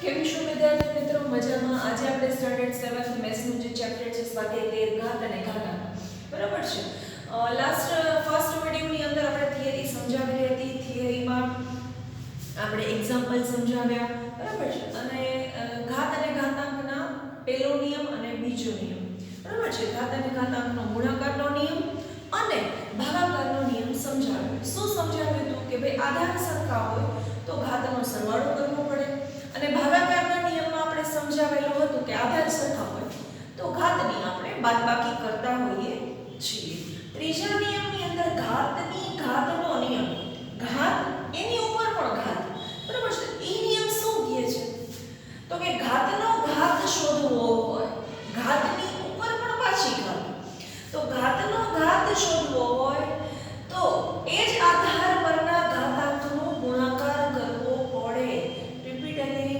કેમ છો વિદ્યાર્થી મિત્રો? મજામાં? આજે આપણે સ્ટાન્ડર્ડ 7th મેથ્સ નું જે ચેપ્ટર છે સ્વાધ્યાય 13 ઘાત અને ઘાતાંક, બરાબર છે. લાસ્ટ ફર્સ્ટ વિડિયોની અંદર આપણે થિયરી સમજાવી હતી. થિયરીમાં આપણે એક્ઝામ્પલ સમજાવ્યા, બરાબર છે, અને ઘાત અને ઘાતાંકના પહેલો નિયમ અને બીજો નિયમ, બરાબર છે. ઘાત અને ઘાતાંકનો ગુણાકારનો નિયમ અને ભાગાકારનો નિયમ સમજાવ્યો. શું સમજાવ્યું હતું કે ભાઈ આધાર સરખા હોય તો ઘાતનો સરવાળો કરવો પડે, અને ભાગાકારના નિયમમાં આપણે સમજાવેલું હતું કે આધાર સરખા હોય તો ઘાતની આપણે બાદબાકી કરતા હોઈએ છીએ. ત્રીજા નિયમની અંદર ઘાતની ઘાતનો નિયમ, ઘાત એની ઉપર પણ ઘાત, બરાબર છે. એ નિયમ શું કહે છે તો કે ઘાતનો ઘાત શોધવો હોય, ઘાતની ઉપર પણ પાછી ઘાત, તો ઘાતનો ઘાત શોધવો હોય તો એ જ આધાર પરના ઘાતાંકનો ગુણાકાર કરવો પડે. રિપીટ અગેન,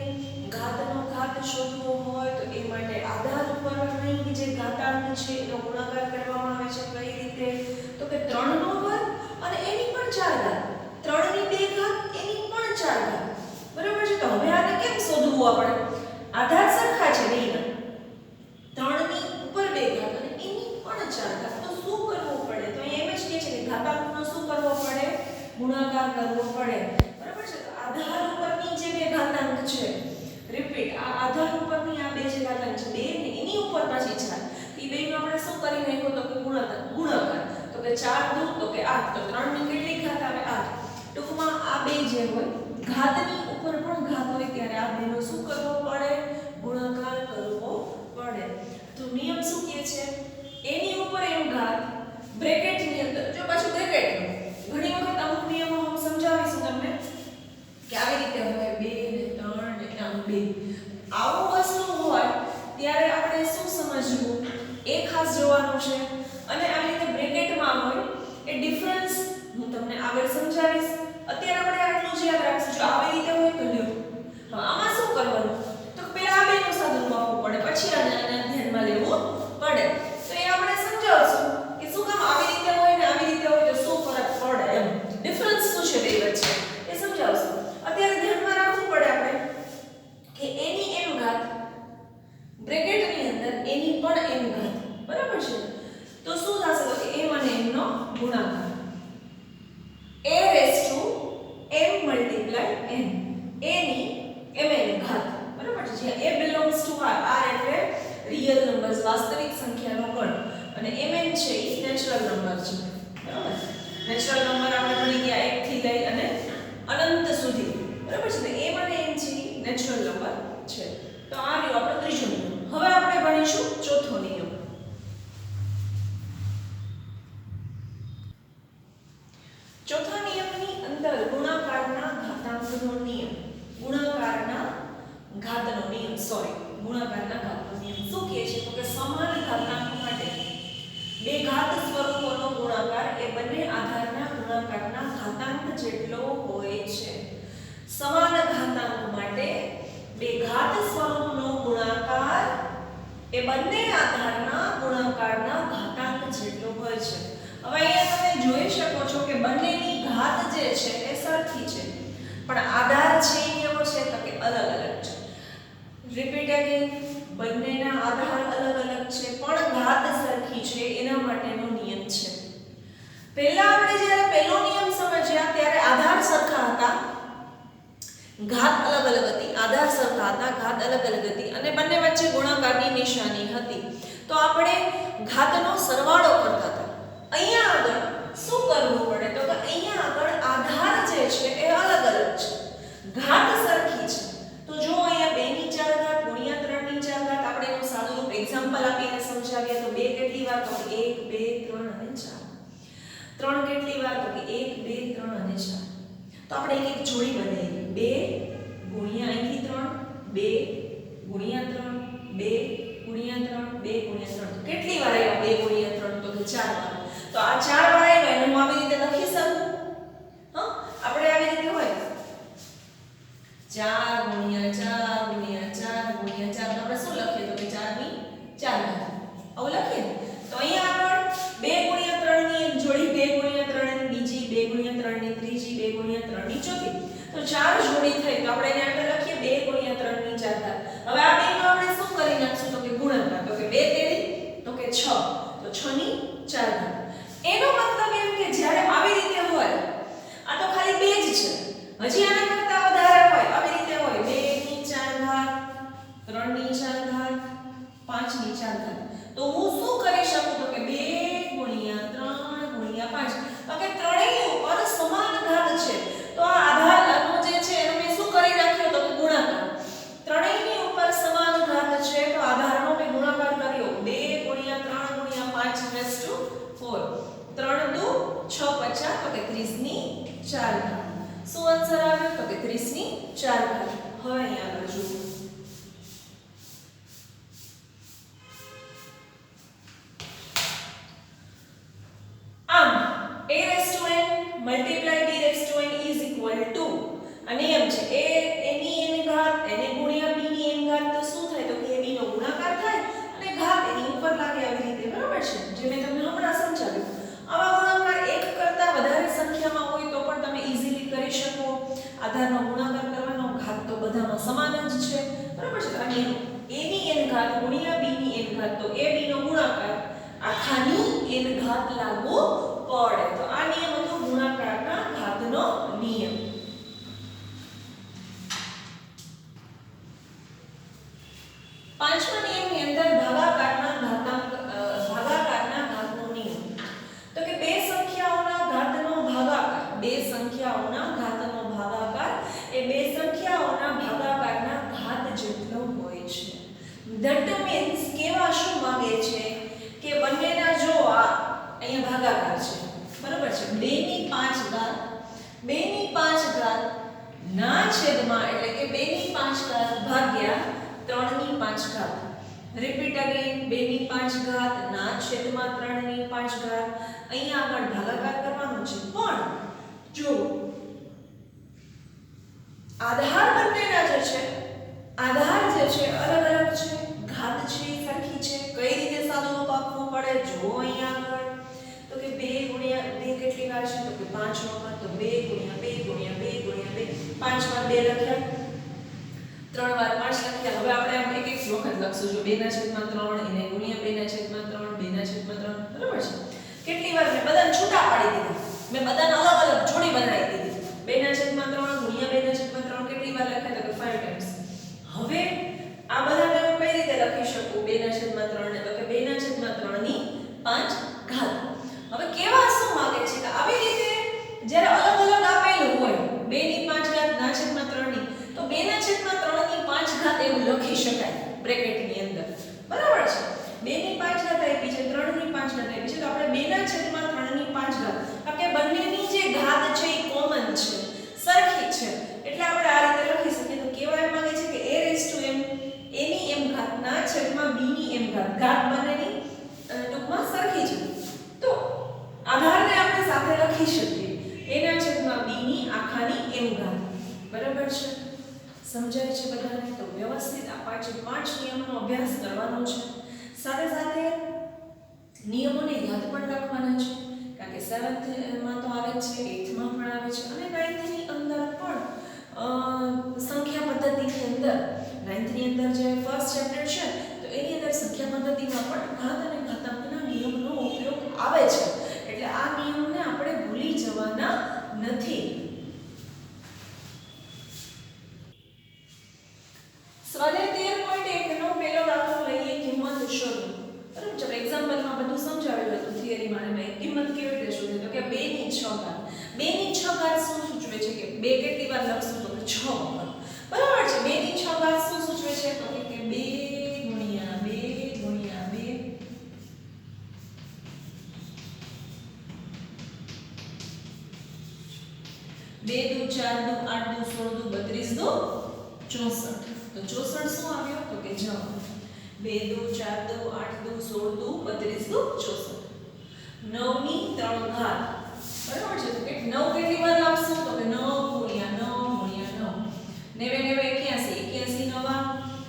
ઘાતનો ઘાત શોધવો હોય તો એ માટે આધાર ઉપરની જે ઘાતાંક છે એનો ગુણાકાર કરવામાં આવે છે. કઈ રીતે? તો કે 3 નો વર્ગ અને એની પણ 4 ઘાત, 3 ની 2 ઘાત એની પણ 4 ઘાત, બરાબર છે. તો હવે આને કેમ શોધવું? આપણે આધાર સરખા છે બેયના, 3 ની ઉપર 2 ઘાત અને એની પણ 4 ઘાત, તો શું કરવું પડે? તો અહીં એમ જ કહે છે કે ઘાતાંકનો શું કરવો પડે? ગુણાકાર કરવો પડે, બરાબર છે. તો આધાર ઉપરની જે બે ઘાતાંક છે, રિપીટ, આ આધાર ઉપરની આ બે જે ઘાતાંક છે, બે ને એની ઉપર પાછી 4, તો એ બેનો આપણે શું કરી નાખ્યો તો કે ગુણાકાર. તો કે 4 દૂ તો કે 8, તો 3 ની કેટલી ઘાત આવે? 8. ટૂંકમાં આ બે જે હોય ઘાતની ઉપર પણ ઘાત હોય ત્યારે આ બેનો શું કરવો પડે? ગુણાકાર કરવો પડે. તો નિયમ શું કહે છે? એની ઉપર એમ ઘાત, બ્રેકેટની અંદર, જો પાછું બ્રેકેટનું, ઘણી વખત અમુક નિયમો હું સમજાવીશું તમને કે આવી રીતે હોય 2 ને 3 ને આમ 2. આવું વસ્તુ હોય ત્યારે આપણે શું સમજવું એ ખાસ જોવાનું છે. અને આવી રીતે બ્રેકેટમાં હોય એ ડિફરન્સ હું તમને આગળ સમજાવીશ. અત્યારે આપણે આટલું જ યાદ રાખશું. જો આવી રીતે હોય તો લ્યો, હવે આમાં શું કરવાનું? તો પહેલા આ બેનું સાદું આપવું પડે, પછી આને ધ્યાનમાં લેવું પડે. તો એ આપણે સમજાવશું કે શું કામ આવી રીતે હોય ને આવી રીતે હોય તો શું ફરક પડે, એમ ડિફરન્સ શું છે બે વચ્ચે એ સમજાવશું. અત્યારે ધ્યાનમાં રાખવું પડે આપણે કે એની m ઘાત બ્રેકેટની અંદર એની પણ m ઘાત, બરાબર છે. તો શું થશે? તો કે m અને m નો ગુણાકાર, a raised to m multiply n, a ની mn ઘાત, બરાબર છે. જ્યાં a belongs to r, r એટલે રિયલ નંબર્સ, વાસ્તવિક સંખ્યાનો ગણ, અને mn છે એ નેચરલ નંબર છે, બરાબર. નેચરલ નંબર આપણે ભણી ગયા 1 થી લઈ અને અનંત સુધી, બરાબર છે. તો m અને n છે નેચરલ નંબર છે. તો આ રહ્યો આપણો ત્રીજો નિયમ. હવે આપણે ભણીશું ચોથો નિયમ. ચોથા નિયમની અંદર ગુણાકારના ઘાતાંકનો નિયમ, ગુણાકારના ઘાતનો નિયમ, ગુણાકારના ઘાતનો નિયમ શું કહે છે? તો કે સમાન ઘાતાંક માટે બે ઘાત સ્વરૂપોનો ગુણાકાર એ બંને આધારના ગુણાકારના ઘાતાંક જેટલો હોય છે. સમાન ઘાતાંક માટે બે ઘાત સ્વરૂપનો ગુણાકાર એ બંને આધારના ગુણાકારના ઘાતાંક જેટલો હોય છે. હવે અહીંયા તમે જોઈ શકો છો કે બંનેની ઘાત જે છે એ સરખી છે, પણ આધાર છે એ કેવો છે? તો કે અલગ અલગ છે. રિપીટ અગેન, બંનેના આધાર અલગ અલગ છે પણ ઘાત સરખી છે, એના માટેનો નિયમ છે. પહેલા આપણે જ્યારે પહેલો નિયમ સમજ્યા ત્યારે આધાર સરખા હતા, ઘાત અલગ અલગ હતી. આધાર સરખા હતા, ઘાત અલગ અલગ હતી, અને બંને વચ્ચે ગુણાકારની નિશાની હતી. તો આપણે ઘાતનો સરવાળો કરતા હતા. અહીંયા આગળ શું કરવું પડે? તો કે અહીંયા આગળ આધાર જે છે એ અલગ અલગ છે, ઘાત સરખી છે. તો જો અહીંયા 2 ની 4 ઘાત ગુણ્યા 3 ની 4 ઘાત, આપણે એનું સાદું રૂપ એક્ઝામ્પલ આપીને સમજાવીએ તો 2 કેટલી વાર? તો 1 2 3 અને 4. 3 કેટલી વાર? તો કે 1 2 3 અને 4. તો આપણે એક જોડી બનાવીએ, 2 ગુણ્યા અહીંથી 3, 2 ગુણ્યા 3, 2 ગુણ્યા 3, 2 ગુણ્યા 3. કેટલી વાર આવ્યા 2 ગુણ્યા 3? તો કે 4 વાર. તો આ 4 વાર આવ્યા એને હું આવી રીતે લખી શકું? હા, આપણે આવી રીતે હોય 4 ગુણ્યા 4 ગુણ્યા 4 ગુણ્યા 4, તો આપણે શું લખીએ? તો કે 4 ની 4 ઘાત, આવું લખીએ. તો અહીંયા આગળ 2 ગુણ્યા 3 ની એક જોડી, 2 ગુણ્યા 3 ની બીજી, 2 ગુણ્યા 3 ની ત્રીજી, 2 ગુણ્યા 3 ની ચોથી, તો 4 જોડી થઈ. તો આપણે એને આગળ લખીએ 2 ગુણ્યા 3 ની હવે આ બેનો આપણે શું કરી નાખશું તો કે ગુણાકાર તો કે 2 તેરી તો કે 6 તો 6 ની 4 ઘાત એનો મતલબ એમ કે જ્યારે આવી રીતે હોય આ તો ખાલી 2 જ છે હજી આના કરતા વધારે હોય આવી રીતે હોય 2 ની 4 ઘાત 3 ની 4 ઘાત 5 ની 4 ઘાત તો હું શું કરી શકું તો કે 2 ગુણ્યા 3 ગુણ્યા 5 તો કે ત્રણેય ઉપર સમાન ઘાત છે તો આ આધારનો જે છે એનો મેં શું કરી નાખ્યો તો કે ગુણાકાર ત્રણેયની ઉપર સમાન ઘાત છે તો આધારનો મેં ગુણાકાર કર્યો 2 ગુણ્યા 3 ગુણ્યા 5 રેઝ ટુ 4 3 દુ 6 50 તો કે 30 ની 4 ઘાત શું આન્સર આવ્યો તો કે 30 ની 4 ઘાત હવે અહીંયા આગળ જુઓ આમ a raised to n multiply b raised to n is equal to આ નિયમ છે a ની n ઘાત n ગુણ્યા b ની n ઘાત તો શું થાય તો કે a b નો ગુણાકાર થાય અને ઘાત એની ઉપર લાગે આવી રીતે બરાબર છે જે મેં તમને હમણાં સમજાવ્યું આવા ગુણાકાર એક કરતા વધારે સંખ્યામાં હોય તો પણ તમે ઈઝીલી કરી શકો આધારનો ગુણાકાર કરવાનો ઘાત તો બધામાં સમાન જ છે બરાબર છે તો આ નિયમ a ની n ઘાત ગુણ્યા b ની n ઘાત તો a b નો ગુણાકાર આખાની n ઘાત લાગુ પડે તો આ નિયમ હતો ગુણાકારના ઘાતનો નિયમ પાંચમા નિયમની અંદર ભાગાકારના ઘાતનો નિયમ તો કે બે સંખ્યાઓના ઘાતનો ભાગાકાર એ બે સંખ્યાઓના ભાગાકારના ઘાત જેટલો હોય છે ધેટ મીન્સ કેવા શું માંગે છે કે બંનેના જો આ અહીંયા ભાગાકાર છે બરાબર છે 2 ની 5 ઘાત 2 ની 5 ઘાત ના છેદમાં એટલે કે 2 ની 5 ઘાત ભાગ્યા 3 ની 5 ઘાત રિપીટ અગેન 2 ની 5 ઘાત ના છેદમાં 3 ની 5 ઘાત અહીંયા આગળ ભાગાકાર કરવાનો છે પણ જો આધાર બંનેના જે છે આધાર જે છે અલગ અલગ છે ઘાત છે સરખી છે કઈ રીતે સાદું રૂપ આપવું પડે જો અહીંયા આગળ તો કે 2 ગુણ્યા 2 કેટલી વાર છે તો કે 5 વખત તો 2 ગુણ્યા 2 ગુણ્યા 2 ગુણ્યા 2 5 વાર 2 લખ્યા 3 વાર 5 લખ્યા હવે આપણે આમ એક એક વખત લખશું જો 2/3 એને ગુણ્યા 2/3 2/3 બરાબર છે કેટલી વાર મેં બધાને છૂટા પાડી દીધા મેં બધાને અલગ અલગ જોડી બનાવી દીધી 2/3 ગુણ્યા 2/3 કેટલી વાર લખ્યા તો કે 5 ટાઈમ્સ હવે આ બધાને હું કઈ રીતે લખી શકું 2/3 ને તો કે 2/3 ની 5 ઘાત હવે કેવા શું માંગે છે કે આવી રીતે જ્યારે અલગ અલગ આપેલું હોય 2 ની 5 ઘાત ના છેદમાં 3 ની તો 2/3 ની 5 ઘાત એવું લખી શકાય બ્રેકેટ ની અંદર બરાબર છે 2 ની 5 ઘાત આપી છે 3 ની 5 ઘાત આપી છે તો આપણે 2/3 ની 5 ઘાત કારણ કે બંનેની જે ઘાત છે એ કોમન છે સરખી છે એટલે આપણે આ રીતે લખી શકીએ તો કેવા માંગે છે કે a raised to m a ની m ઘાત ના છેદમાં b ની m ઘાત બંનેની ટૂંકમાં સરખી છે તો આધારને આપણે સાથે લખી શકીએ a ના છેદમાં b ની આખાની m ઘાત બરાબર છે સમજાય છે બધાને તો વ્યવસ્થિત આ પાંચ નિયમોનો અભ્યાસ કરવાનો છે સાથે સાથે નિયમોની યાદ પણ રાખવાના છે કારણ કે 7th માં તો આવે છે 8th માં પણ આવે છે અને 9th ની અંદર પણ સંખ્યા પદ્ધતિની અંદર 9th ની અંદર જે ફર્સ્ટ ચેપ્ટર છે તો એની અંદર સંખ્યા પદ્ધતિમાં પણ ઘાત અને ઘાતાંકના નિયમનો ઉપયોગ આવે છે એટલે આ નિયમને આપણે ભૂલી જવાના નથી સ્વાધ્યાય 13.1 નો પહેલો દાખલો લઈએ કિંમત શોધો બરાબર છે એક્ઝામ્પલમાં બધું સમજાવેલું હતું થિયરીમાં મેં કિંમત કેવી રીતે શોધે તો કે 2 ની 6 ઘાત 2 ની 6 ઘાત શું સૂચવે છે કે 2 કેટલી વાર લખશું તો કે 6 વખત બરાબર છે 2 ની 6 ઘાત શું સૂચવે છે તો કે 2 ગુણ્યા 2 ગુણ્યા 2 2 દુ 4 દુ 8 દુ 16 દુ 32 દુ 64 તો 64 શું આવ્યો તો કે જવાબ 2 દુ 4 દુ 8 દુ 16 દુ 32 દુ 64 9 ની 3 ઘાત બરાબર છે તો કે 9 કેટલી વાર લાવશું તો કે 9 ગુણ્યા 9 ગુણ્યા 9 9 9 81 81 નવા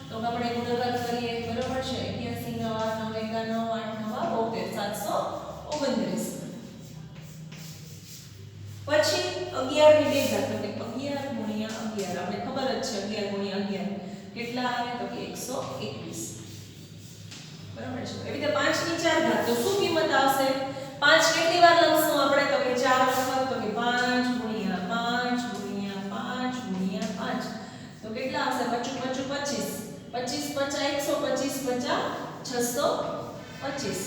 તો આપણે ગુણાકાર કરીએ બરાબર છે 81 નવા 9 એકા 9 8 નવા 729 પછી 11 ની 2 ઘાત તો કે 11 ગુણ્યા 11 આપણે ખબર જ છે 11 ગુણ્યા 11 કેટલા કેટલા આવે તો કે 121 બરાબર છે એવી રીતે 5 ની 4 ઘાત તો શું કિંમત આવશે 5 કેટલી વાર લખશું આપણે તો કે 4 વખત તો કે 5 ગુણ્યા 5 ગુણ્યા 5 ગુણ્યા 5 તો કેટલા આવશે 25 25 25 50 125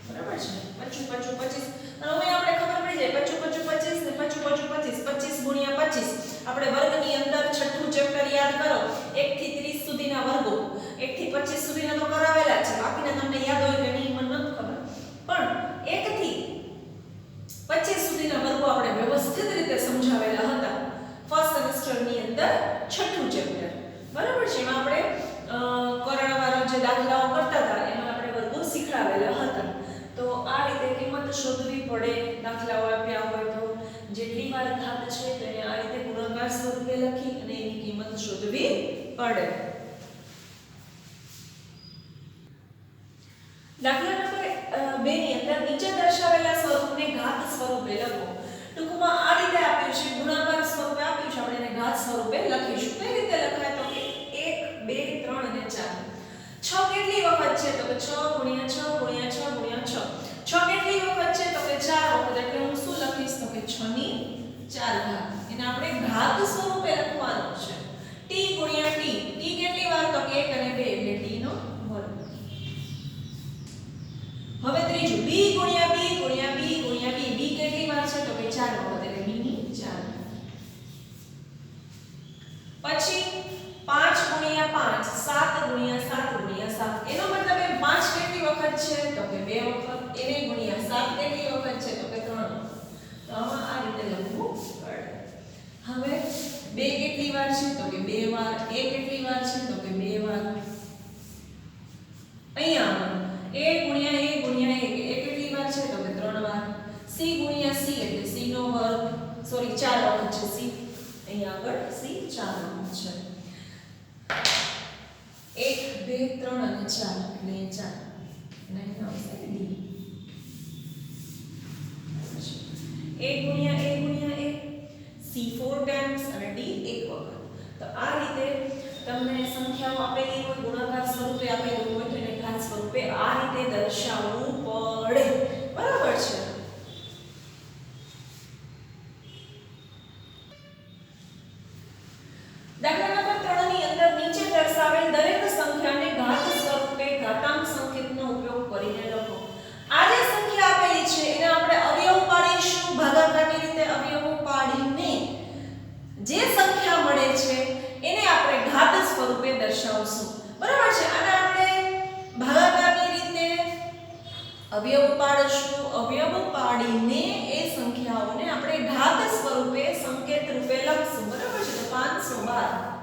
બરાબર છે 25 25 અને હવે આપણે ખબર પડી જાય 25 25 ને 25 25 25 ગુણ્યા 25 આપણે વર્ગની અંદર છઠ્ઠું ચેપ્ટર યાદ કરો 1 થી 30 સુધીના વર્ગો 1 થી 25 સુધીના તો કરાવેલા છે બાકીના તમને યાદ હોય કે નહીં મને નથી ખબર પણ 1 થી 25 સુધીના વર્ગો આપણે વ્યવસ્થિત રીતે સમજાવેલા હતા ફર્સ્ટ સેમેસ્ટરની અંદર છઠ્ઠું ચેપ્ટર બરાબર છે એમાં આપણે કરણવાળા જે દાખલાઓ કરતા હતા એમાં આપણે વર્ગો શીખવાડેલા હતા તો આ રીતે કિંમત શોધવી પડે દાખલાઓ આપ્યા હોય તો જેટલી વાર ઘાત છે તો એને આ રીતે ગુણાકાર સ્વરૂપે લખી અને એની કિંમત શોધવી પડે દાખલા નંબર 2 ની અંદર નીચે દર્શાવેલા સ્વરૂપને ઘાત સ્વરૂપે લખો ટૂંકમાં આ રીતે આપ્યું છે ગુણાકાર સ્વરૂપે આપ્યું છે આપણે એને ઘાત સ્વરૂપે લખીશું કઈ રીતે લખાય તો કે 1 2 3 અને 4 6 કેટલી વખત છે તો કે 6 ગુણ્યા 6 ગુણ્યા 6 ગુણ્યા 6 6 કેટલી વખત છે તો કે 4 વખત એટલે હું શું લખીશ તો કે 6 ની 4 ઘાત એને આપણે ઘાત સ્વરૂપે લખવાનું છે t ગુણ્યા t t કેટલી વાર તો કે 1 અને 2 એટલે t નો વર્ગ હવે ત્રીજું b ગુણ્યા b ગુણ્યા b ગુણ્યા b b કેટલી વાર છે તો કે 4 વખત એટલે b ની 4 પછી 5 ગુણ્યા 5 7 ગુણ્યા 7 ગુણ્યા 7 એનો મતલબ એ 5 કેટલી વખત છે તો કે 2 વખત એને ગુણ્યા 7 કેટલી વખત છે તો કે 3 તો આમાં આ રીતે લખવું પડે હવે 2 કેટલી વાર છે તો કે 2 વાર a કેટલી વાર છે તો કે 2 વાર અહીંયા a ગુણ્યા a ગુણ્યા a એ કેટલી વાર છે તો કે 3 વાર c ગુણ્યા c એટલે c નો વર્ગ સોરી 4 વખત છે c અહીંયા આગળ c 4 વખત છે 1 2 3 અને 4 એટલે 4 અને અહીં આવશે d a ગુણ્યા a c 4 ટાઈમ્સ અને d એક વખત તો આ રીતે તમને સંખ્યાઓ આપેલી હોય ગુણાકાર સ્વરૂપે આપેલું હોય તો એને ઘાત સ્વરૂપે આ રીતે દર્શાવવું પડે બરાબર છે દાખલા નંબર 3 ની અંદર નીચે દર્શાવેલ દરેક સંખ્યાને ઘાત સ્વરૂપે ઘાતાંક સંકેતનો ઉપયોગ કરીને લખો આ જે સંખ્યા આપેલી છે એને આપણે અવયવ પાડીશું ભાગાકારની રીતે અવયવ પાડીને જે સંખ્યા મળે છે એને આપણે ઘાત સ્વરૂપે દર્શાવશું બરાબર છે અને આપણે ભાગાકારની રીતે અવયવ પાડીશું અવયવ પાડીને એ સંખ્યાઓને આપણે ઘાત સ્વરૂપે સંકેત રૂપે લખશું બરાબર છે તો 512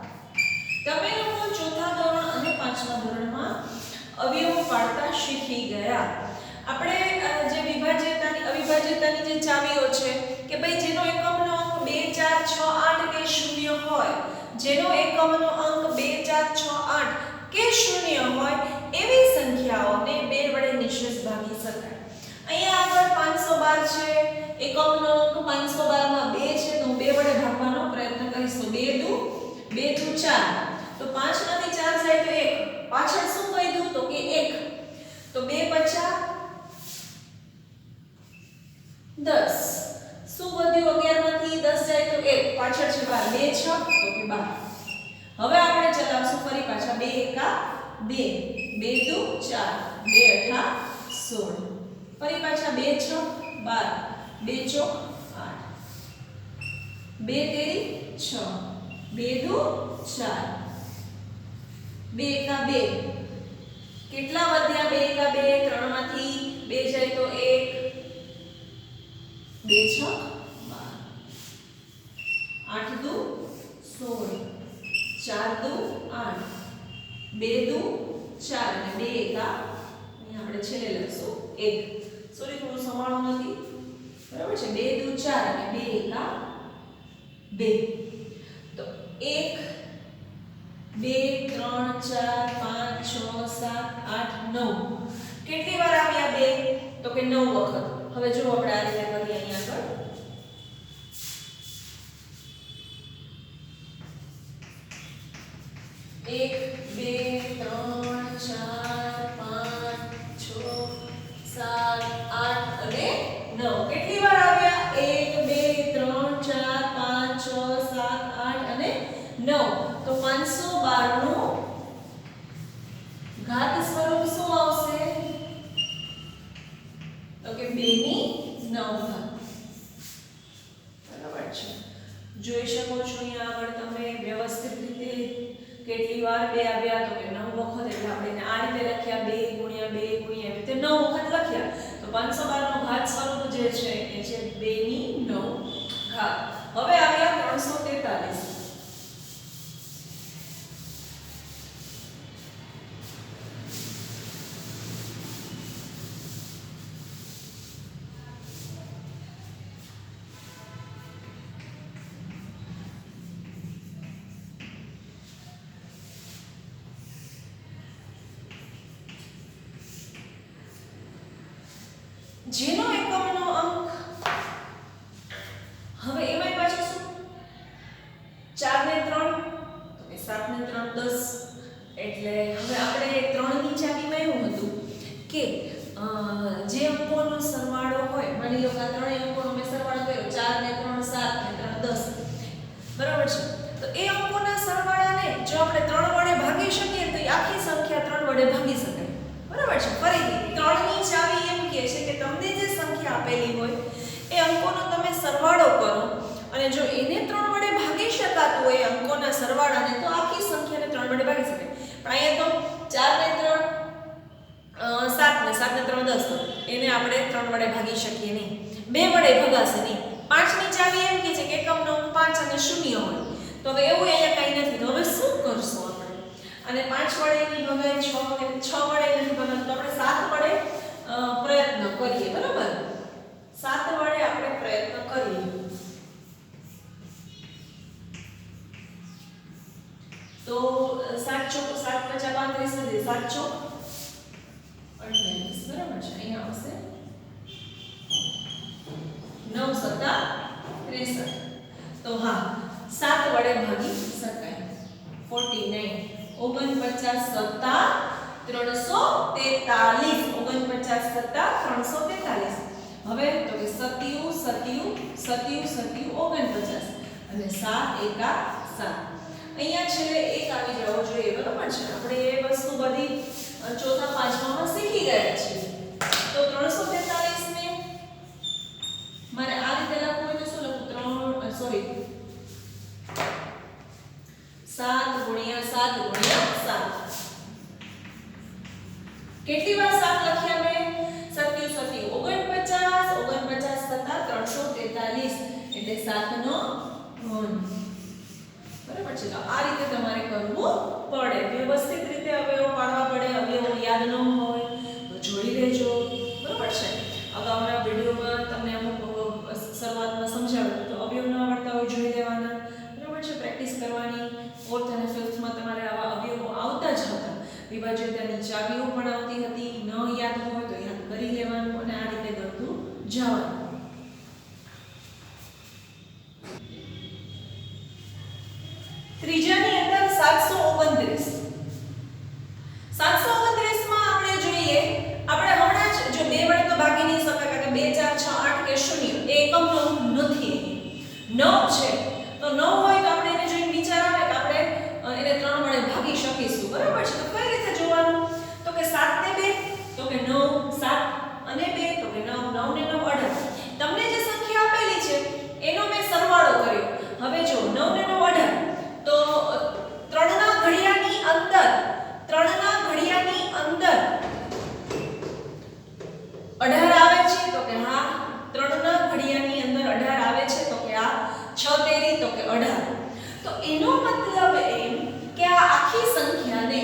તમે લોકો ચોથા ધોરણ અને પાંચમા ધોરણમાં અવયવ પાડતા શીખી ગયા આપણે જે વિભાજ્યતાની અવિભાજ્યતાની જે ચાવીઓ છે કે ભાઈ જેનો એકમનો અંક 2 4 6 8 કે 0 હોય જેનો એકમનો અંક 2 4 6 8 કે 0 હોય એવી સંખ્યાઓને 2 વડે નિશેષ ભાગી શકાય અહીંયા આગળ 512 છે એકમનો અંક 512 માં 2 છે તો હું 2 વડે ભાગવાનો પ્રયત્ન કરીશ તો 2 દુ 4 તો 5 માંથી 4 જાય તો 1 પાછળ શું વધ્યું તો કે 1 તો 2 પછા 10 શું વધ્યું 11 માંથી 10 જાય તો 1 પાછળ છે 12 2 6 તો કે 12 હવે આપણે ચલાવશું ફરી પાછા 2 એકા 2 2 દુ 4 2 અઠા 16 ફરી પાછા 2 6 12 2 ચોક 8 2 તેરી 6 2 દુ 4 2 એકા 2 કેટલા વધ્યા 2 એકા 2 3 માંથી 2 જાય તો 1 2 6 12 8 દુ 16 4 દુ 8 2 દુ 4 અને 2 એકા અહીં આપણે છેલ્લે લખશું 1 સોરી થોડું સંભાળવું નથી બરાબર છે 2 દુ 4 અને 2 એકા 2 તો 1 2 3 4 5 6 7 8 9 કેટલી વાર આવ્યા 2 તો કે 9 વખત હવે જો આપણે આ રીતે કરીએ અહીંયા આગળ 1 2 3 4 5 6 7 8 અને 9 કેટલી વાર આવ્યા 1 2 3 4 5 6 7 8 અને 9 તો 512 નું ઘાત સ્વરૂપ શું આવશે તો કે 2 ની 9 ઘાત બરાબર છે જોઈ શકો છો અહીંયા આગળ તમે વ્યવસ્થિત રીતે કેટલી વાર 2 આવ્યા તો કે 9 વખત એટલે આપણે આ રીતે લખ્યા 2 ગુણ્યા 2 ગુણ્યા રીતે 9 વખત લખ્યા તો 512 નું ઘાત સ્વરૂપ જે છે એ છે 2 ની 9 ઘાત હવે આવ્યા 343 જેનો એકમનો અંક હવે એમાંય પાછું શું 4 ને 3 તો કે 7 ને 3 10 એટલે હવે આપણે 3 ની ચાવીમાં એવું હતું કે જે અંકોનો સરવાળો હોય માની લો કે આ ત્રણેય અંકોનો મેં સરવાળો કર્યો 4 ને 3 7 ને 3 10 બરાબર છે તો એ અંકોના સરવાળાને જો આપણે 3 વડે ભાગી શકીએ તો એ આખી સંખ્યા 3 વડે ભાગી શકાય બરાબર છે ફરીથી 3 ની ચાવી એમ કહે છે કે તમને જે સંખ્યા આપેલી હોય એ અંકોનો તમે સરવાળો કરો અને જો એને 3 વડે ભાગી શકાતું હોય અંકોના સરવાળાને તો આખી સંખ્યાને 3 વડે ભાગી શકાય પણ અહીંયા તો 4 ને 3 7 ને 7 ને 3 10 એને આપણે 3 વડે ભાગી શકીએ નહીં 2 વડે ભગાશે નહીં 5 ની ચાવી એમ કહે છે કે એકમનો અંક 5 અને 0 હોય તો હવે એવું અહીંયા કાંઈ નથી તો હવે શું કરશું આપણે અને 5 વડે એની ભગાય 6 વડે નથી ભગાતું તો આપણે 7 વડે પ્રયત્ન કરીએ બરાબર 7 વડે આપણે પ્રયત્ન કરીએ તો 7 ચોક 7 પચા 35 નથી 7 ચોક 28 બરાબર છે અહીંયા આવશે 9 સત્તા 63 તો હા 7 વડે ભાગી શકાય 49 49 સત્તા 343 49 સત્તા 343 હવે તો કે 49 અને 7 એકા 7 અહીંયા છેલ્લે 1 આવી જવો જોઈએ બરાબર છે આપણે એ વસ્તુ બધી ચોથા પાંચમામાં શીખી ગયા છીએ તો 343 ને મારે આ રીતે લખવું હોય તો શું લખું 7 ગુણ્યા 7 ગુણ્યા 7 કેટલી વાર 7 લખ્યા મેં 49 સત્તા 343 એટલે 7 નો ઘન બરાબર છે તો આ રીતે તમારે કરવું પડે વ્યવસ્થિત રીતે અવયવો પાડવા પડે અવયવો યાદ ન હોય તો જોઈ લેજો બરાબર છે અગાઉના વિડિયોમાં તમને અમુક શરૂઆતમાં સમજાવ્યું તો અવયવ ન આવડતા હોય જોઈ લેવાના બરાબર છે પ્રેક્ટિસ કરવાની 4th અને 5th માં તમારે આવા અવયવો આવતા જ હતા વિભાજ્યતાની ચાવીઓ પણ આવતી હતી ન યાદ હોય તો યાદ કરી લેવાનું અને આ રીતે કરતું જવાનું ત્રીજાની અંદર 729 માં આપણે જોઈએ આપણે હમણાં જ જો 2 વડે તો ભાગી નહીં શકાય કારણ કે 2 4 6 8 કે 0 એ એકમનો નથી 9 છે તો 9 હોય તો આપણે એને જોઈને વિચાર આવે કે આપણે એને 3 વડે ભાગી શકીશું બરાબર છે તો કઈ રીતે જોવાનું તો કે 7 ને 2 તો કે 9 7 અને 2 તો કે 9 9 ને 9 18 તમને જે સંખ્યા આપેલી છે એનો મેં સરવાળો કર્યો હવે જો 9 ને 9 18 તો 3 ના ઘડિયાની અંદર 18 આવે છે તો કે હા 3 ના ઘડિયાની અંદર 18 આવે છે તો કે આ 6 તેરી તો કે 18 તો એનો મતલબ એમ કે આ આખી સંખ્યાને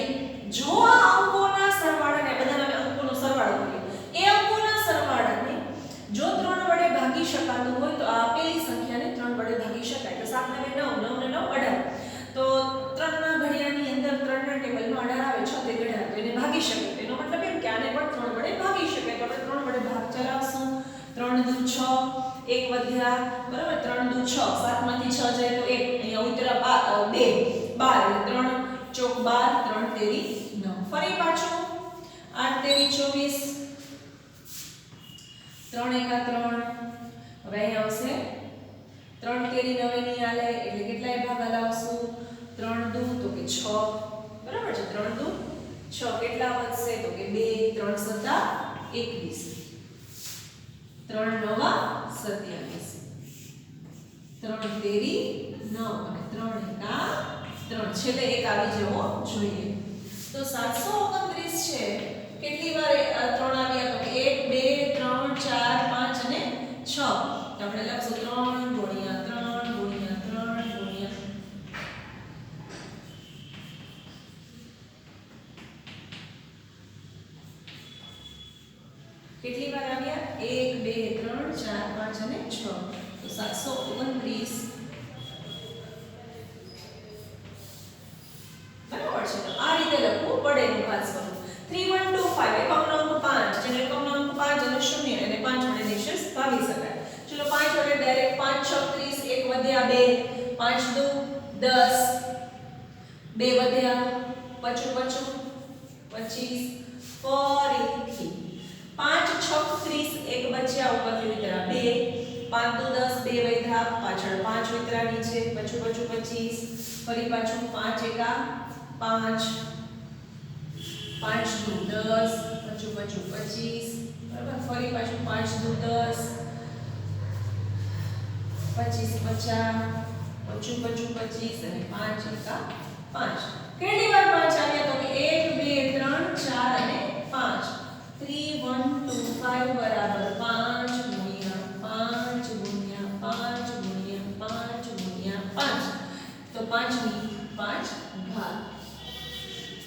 જો આ અંકોના સરવાળાને બધાના અંકોનો સરવાળો કરીએ એ અંકોના સરવાળાને જો 3 વડે ભાગી શકાતું હોય તો આ આપેલી સંખ્યાને 3 વડે ભાગી શકાય તો 7 ને 9 9 ને 9 18 તો 3 ના ઘડિયાની અંદર 3 ના ટેબલમાં 18 આવે 6 તે 18 તો એને ભાગી શકાય એનો મતલબ એમ કે આને પણ 3 વડે ભાગી શકાય તો આપણે 3 વડે ભાગ ચલાવશું 3 દુ 6 1 વધ્યા બરાબર 3 દુ 6 7 માંથી 6 જાય તો 1 અહીંયા ઉતરા 2 12 એટલે 3 ચોક 12 3 તેરી 9 ફરી પાછું 8 તેરી 24 3 એકા 3 હવે અહીં આવશે 3 તેરી 9 ની આલે એટલે કેટલાય ભાગ હલાવશું 3 દુ તો કે 6 બરાબર છે 3 દુ 6 કેટલા વધશે તો કે 2 3 સત્તા 21 3 નવા 27 3 તેરી 9 અને 3 એકા 3 છેલ્લે એક આવી જવો જોઈએ તો 729 છે કેટલી વાર 3 આવ્યા તો કે 1 2 3 4 5 અને 6 તો આપણે લખશું 3 ગુણ્યા 3 ગુણ્યા 3 ગુણ્યા કેટલી વાર આવ્યા 1 2 3 4 5 અને 6 તો 729 બરાબર છે તો આ રીતે લખવું પડે એનું ખાસ કરું 3125 એકમનો અંક 5 જેને એકમનો અંક 5 અને 0 અને 5 વડે નિશેષ ભાગી શકાય ચલો 5 વડે ડાયરેક્ટ 5 6 30 1 વધ્યા 2 5 દુ 10 2 વધ્યા પચું 25 ફરીથી 5 6 30 1 બચ્યા ઉપરથી વિતરા 2 5 દુ 10 2 વધ્યા પાછળ 5 વિતરા નીચે પચું 25 ફરી પાછું 5 એકા 5 5 દુ 10 પચું 25 બરાબર ફરી પાછું 5 દુ 10 25 50 પચું 25 અને 5 એકા 5 કેટલી વાર 5 આવ્યા તો કે 1 2 3 4 અને 5 3125 બરાબર 5 ગુણ્યા 5 ગુણ્યા 5 ગુણ્યા 5 ગુણ્યા 5 તો 5 ની 5 ઘાત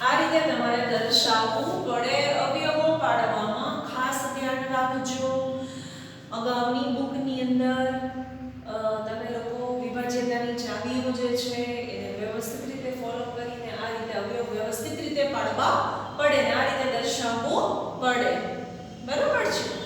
આ રીતે તમારે દર્શાવવું પડે અવયવો પાડવામાં ખાસ ધ્યાન રાખજો અગાઉની બુકની અંદર તમે લોકો વિભાજ્યતાની ચાવીઓ જે છે એને વ્યવસ્થિત રીતે ફોલો કરીને આ રીતે અવયવ વ્યવસ્થિત રીતે પાડવા પડે ને આ રીતે દર્શાવવું પડે બરાબર છે